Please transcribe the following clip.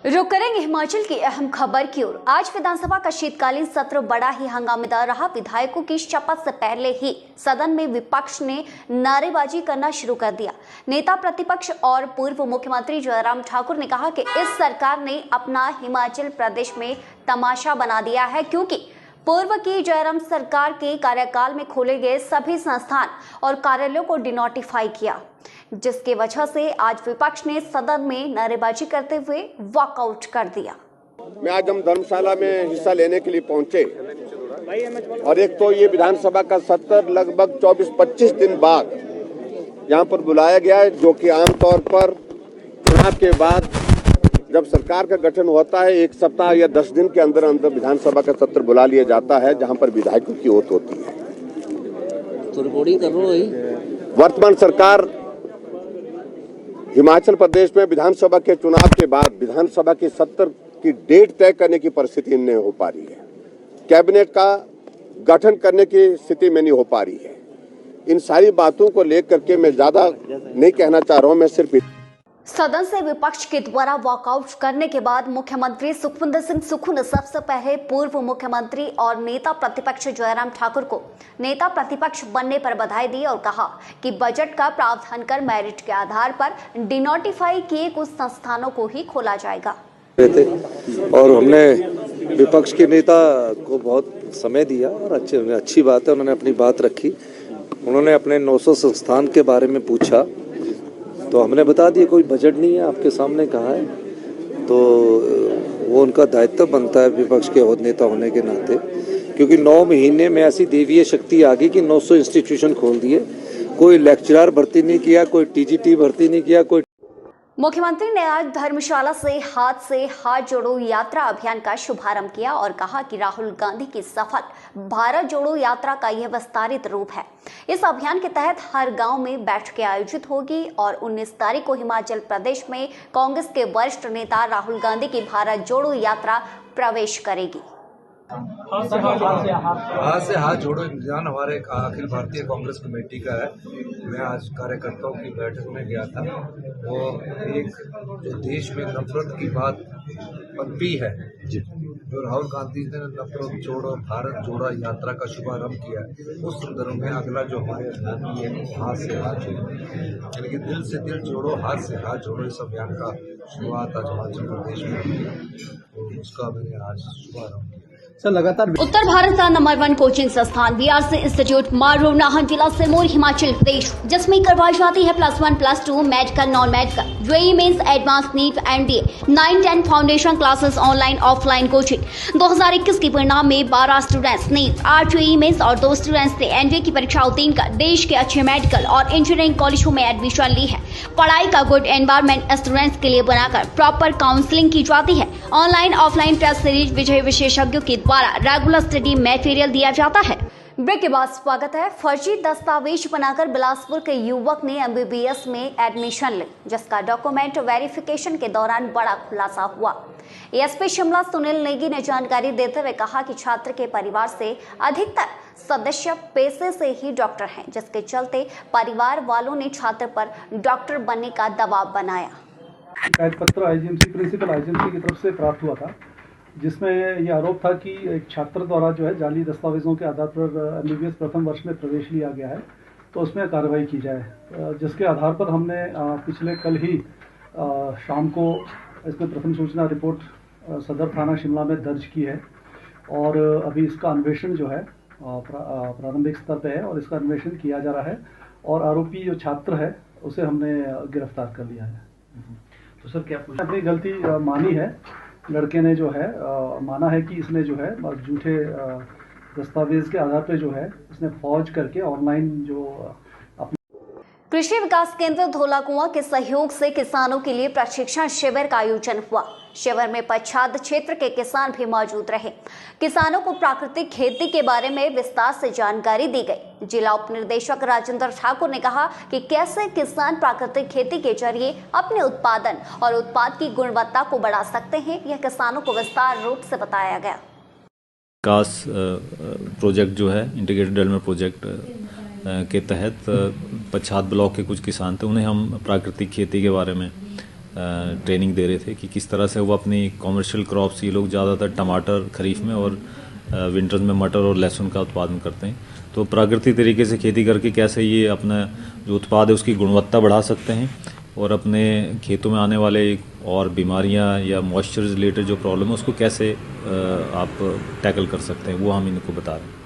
रुक करेंगे हिमाचल की अहम खबर की ओर। आज विधानसभा का शीतकालीन सत्र बड़ा ही हंगामेदार रहा। विधायकों की शपथ से पहले ही सदन में विपक्ष ने नारेबाजी करना शुरू कर दिया। नेता प्रतिपक्ष और पूर्व मुख्यमंत्री जयराम ठाकुर ने कहा कि इस सरकार ने अपना हिमाचल प्रदेश में तमाशा बना दिया है, क्योंकि पूर्व की जयराम सरकार के कार्यकाल में खोले गए सभी संस्थान और कार्यालयों को डिनोटिफाई किया, जिसकी वजह से आज विपक्ष ने सदन में नारेबाजी करते हुए वॉकआउट कर दिया। आज हम धर्मशाला में हिस्सा लेने के लिए पहुंचे और एक तो ये विधानसभा का सत्र लगभग 24-25 दिन बाद यहाँ पर बुलाया गया है, जो कि आमतौर पर चुनाव के बाद जब सरकार का गठन होता है 1 सप्ताह या 10 दिन के अंदर अंदर विधानसभा का सत्र बुला लिया जाता है, जहाँ पर विधायकों की ओथ होती है। तो रिकॉर्डिंग कर रहा हूँ। वर्तमान सरकार हिमाचल प्रदेश में विधानसभा के चुनाव के बाद विधानसभा के सत्र की डेट तय करने की परिस्थिति नहीं हो पा रही है, कैबिनेट का गठन करने की स्थिति में नहीं हो पा रही है। इन सारी बातों को लेकर के मैं ज्यादा नहीं कहना चाह रहा हूं, मैं सिर्फ सदन से विपक्ष के द्वारा वॉकआउट करने के बाद मुख्यमंत्री सुखविंदर सिंह सुक्खू ने सबसे पहले पूर्व मुख्यमंत्री और नेता प्रतिपक्ष जयराम ठाकुर को नेता प्रतिपक्ष बनने पर बधाई दी और कहा कि बजट का प्रावधान कर मेरिट के आधार पर डिनोटिफाई किए कुछ संस्थानों को ही खोला जाएगा। और हमने विपक्ष के नेता को बहुत समय दिया और अच्छी बात है, उन्होंने अपनी बात रखी। उन्होंने अपने 900 संस्थान के बारे में पूछा तो हमने बता दिया कोई बजट नहीं है, आपके सामने कहा है, तो वो उनका दायित्व बनता है विपक्ष के नेता होने के नाते, क्योंकि 9 महीने में ऐसी देवीय शक्ति आ गई कि 900 इंस्टीट्यूशन खोल दिए। कोई लेक्चरर भर्ती नहीं किया, कोई टीजीटी भर्ती नहीं किया, कोई। मुख्यमंत्री ने आज धर्मशाला से हाथ जोड़ो यात्रा अभियान का शुभारंभ किया और कहा कि राहुल गांधी की सफल भारत जोड़ो यात्रा का यह विस्तारित रूप है। इस अभियान के तहत हर गांव में बैठकें आयोजित होगी और 19 तारीख को हिमाचल प्रदेश में कांग्रेस के वरिष्ठ नेता राहुल गांधी की भारत जोड़ो यात्रा प्रवेश करेगी। हाथ से हाथ जोड़ो अभियान हमारे अखिल भारतीय कांग्रेस कमेटी का है। मैं आज कार्यकर्ताओं की बैठक में गया था। वो एक जो देश में नफरत की बात पनपी है, जो राहुल गांधी ने नफरत जोड़ो भारत जोड़ो यात्रा का शुभारंभ किया है, उस संदर्भ में अगला जो हमारे अभियान है हाथ से हाथ जोड़ो, यानी कि दिल से दिल जोड़ो, हाथ से हाथ जोड़ो। इस अभियान का शुरुआत आज हिमाचल प्रदेश में हुई है, तो उसका मैंने आज शुभारंभ किया। लगातार उत्तर भारत का नंबर 1 कोचिंग संस्थान बीआरसी इंस्टीट्यूट मारू नाहन जिला सिरमौर हिमाचल प्रदेश, जिसमें करवाई जाती है +1 +2 medical non medical JEE mains advance NEET NDA 9-10 foundation classes online offline coaching. 2021 के परिणाम में 12 स्टूडेंट्स नीट 8 जेईई मेंस और 2 स्टूडेंट्स ने एनडीए की परीक्षा उत्तीर्ण कर देश के अच्छे मेडिकल और इंजीनियरिंग कॉलेजों में एडमिशन ली है। पढ़ाई का गुड एनवायरमेंट स्टूडेंट्स के लिए बनाकर प्रॉपर काउंसलिंग की जाती है। ऑनलाइन ऑफलाइन टेस्ट सीरीज विजय विशेषज्ञों के द्वारा रेगुलर स्टडी मटेरियल दिया जाता है। ब्रेक के बाद स्वागत है। फर्जी दस्तावेज बनाकर बिलासपुर के युवक ने एमबीबीएस में एडमिशन ली, जिसका डॉक्यूमेंट वेरिफिकेशन के दौरान बड़ा खुलासा हुआ। एसपी शिमला सुनील नेगी ने जानकारी देते हुए कहा कि छात्र के परिवार से अधिकतर सदस्य पेशे से ही डॉक्टर हैं, जिसके चलते परिवार वालों ने छात्र पर डॉक्टर बनने का दबाव बनाया। शिकायत पत्र आईजीएमसी प्रिंसिपल आईजीएमसी की तरफ से प्राप्त हुआ था, जिसमें यह आरोप था कि एक छात्र द्वारा जो है जाली दस्तावेजों के आधार पर एमबीबीएस प्रथम वर्ष में प्रवेश लिया गया है, तो उसमें कार्रवाई की जाए, जिसके आधार पर हमने पिछले कल ही शाम को इसमें प्रथम सूचना रिपोर्ट सदर थाना शिमला में दर्ज की है और अभी इसका अन्वेषण जो है प्रारंभिक स्तर पे है और इसका अन्वेषण किया जा रहा है और आरोपी जो छात्र है उसे हमने गिरफ्तार कर लिया है। तो सर क्या अपनी गलती मानी है, लड़के ने जो है माना है कि इसने जो है झूठे दस्तावेज के आधार पर जो है इसने फौज करके ऑनलाइन जो कृषि विकास केंद्र धौलाकुआं के सहयोग से किसानों के लिए प्रशिक्षण शिविर का आयोजन हुआ। शिविर में पच्छाद क्षेत्र के किसान भी मौजूद रहे। किसानों को प्राकृतिक खेती के बारे में विस्तार से जानकारी दी गई। जिला उप निदेशक राजेंद्र ठाकुर ने कहा कि कैसे किसान प्राकृतिक खेती के जरिए अपने उत्पादन और उत्पाद की गुणवत्ता को बढ़ा सकते हैं, यह किसानों को विस्तार रूप से बताया गया। विकास प्रोजेक्ट जो है इंटीग्रेटेड डेवलपमेंट प्रोजेक्ट के तहत पच्छाद ब्लॉक के कुछ किसान थे, उन्हें हम प्राकृतिक खेती के बारे में ट्रेनिंग दे रहे थे कि किस तरह से वो अपनी कॉमर्शियल क्रॉप्स, ये लोग ज़्यादातर टमाटर खरीफ में और विंटर्स में मटर और लहसुन का उत्पादन करते हैं, तो प्राकृतिक तरीके से खेती करके कैसे ये अपना जो उत्पाद है उसकी गुणवत्ता बढ़ा सकते हैं और अपने खेतों में आने वाले और बीमारियां या मॉइस्चर रिलेटेड जो प्रॉब्लम है उसको कैसे आप टैकल कर सकते हैं, वो हम इनको बता रहे हैं।